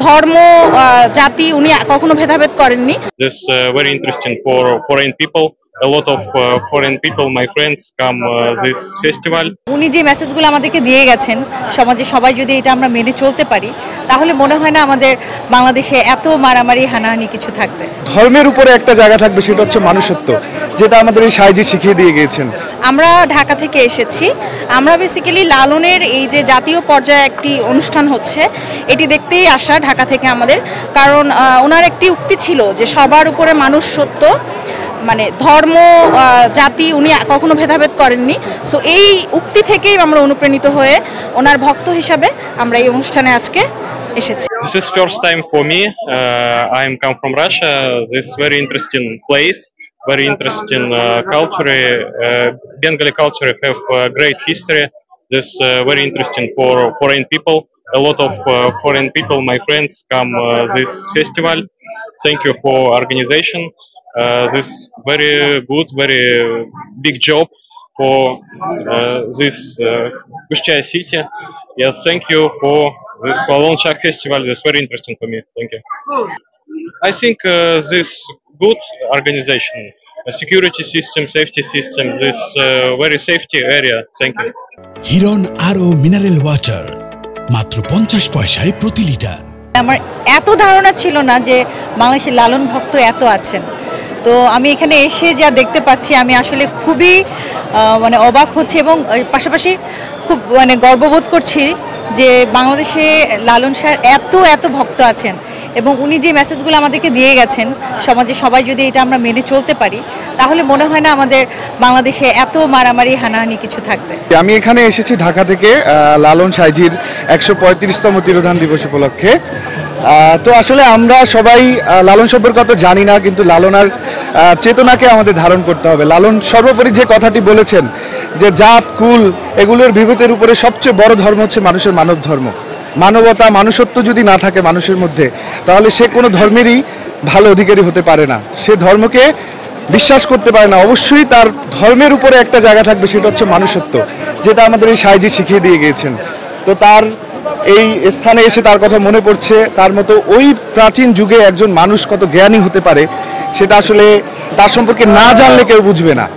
ধর্ম জাতি উনি কখনো ভেদাভেদ করেননি। This very interesting for foreign people. A lot of foreign people, my friends, come this festival. উনি যে মেসেজগুলো আমাদেরকে দিয়ে গেছেন, সমাজে সবাই যদি এটা আমরা মেনে চলতে পারি, তাহলে মনে হয় না আমাদের বাংলাদেশে এত মারামারি হানাহানি কিছু থাকবে। ধর্মের উপরে একটা জায়গা থাকবে, সেটা হচ্ছে মানুষত্ব, যেটা আমাদের এই সাইজি শিখিয়ে দিয়ে গিয়েছেন। আমরা ঢাকা থেকে এসেছি, আমরা বেসিক্যালি লালনের এই যে জাতীয় পর্যায়ে একটি অনুষ্ঠান হচ্ছে এটি দেখতেই আসা ঢাকা থেকে আমাদের। কারণ ওনার একটি উক্তি ছিল যে সবার উপরে মানুষ সত্য, মানে ধর্ম জাতি উনি কখনো ভেদাভেদ করেননি। সো এই উক্তি থেকেই আমরা অনুপ্রাণিত হয়ে ওনার ভক্ত হিসাবে আমরা এই অনুষ্ঠানে আজকে এসেছি। This is first time for me. I am come from Russia. This very interesting place, very interesting culture. Bengali culture have great history. This very interesting for foreign people. A lot of foreign people, my friends, come this festival. Thank you for organization. This very good, very big job for this Kushchaya city. Yes, thank you for this Lalon Shah festival. This very interesting for me. Thank you. I think this good organization, security system, safety system, this very safety area. Thank you. হিরন আরও mineral water মাত্র 50 পয়সায় প্রতি litre. আমার এত ধারণা ছিল না যে বাংলাদেশের লালন ভক্ত এত আছেন। তো আমি এখানে এসে যা দেখতে পাচ্ছি আমি আসলে খুবই মানে অবাক হচ্ছে এবং পাশাপাশি খুব মানে গর্ববোধ করছি যে বাংলাদেশে লালন শাহর এত ভক্ত আছেন এবং উনি যে মেসেজগুলো আমাদেরকে দিয়ে গেছেন, সমাজে সবাই যদি এটা আমরা মেনে চলতে পারি, তাহলে মনে হয় না আমাদের বাংলাদেশে এত মারামারি হানাহানি কিছু থাকবে। আমি এখানে এসেছি ঢাকা থেকে লালন সাইজির 135তম তিরোধান দিবস উপলক্ষে। তো আসলে আমরা সবাই লালন সম্পর্কে অত জানি না, কিন্তু লালনার চেতনাকে আমাদের ধারণ করতে হবে। লালন সর্বোপরি যে কথাটি বলেছেন যে জাত কুল এগুলোর বিভূতির উপরে সবচেয়ে বড় ধর্ম হচ্ছে মানুষের মানব ধর্ম। মানবতা মানুষত্ব যদি না থাকে মানুষের মধ্যে, তাহলে সে কোনো ধর্মেরই ভালো অধিকারী হতে পারে না, সে ধর্মকে বিশ্বাস করতে পারে না। অবশ্যই তার ধর্মের উপরে একটা জায়গা থাকবে, সেটা হচ্ছে মানুষত্ব, যেটা আমাদের এই সাইজি শিখিয়ে দিয়ে গিয়েছেন। তো তার এই স্থানে এসে তার কথা মনে পড়ছে, তার মতো ওই প্রাচীন যুগে একজন মানুষ কত জ্ঞানী হতে পারে সেটা আসলে তার সম্পর্কে না জানলে কেউ বুঝবে না।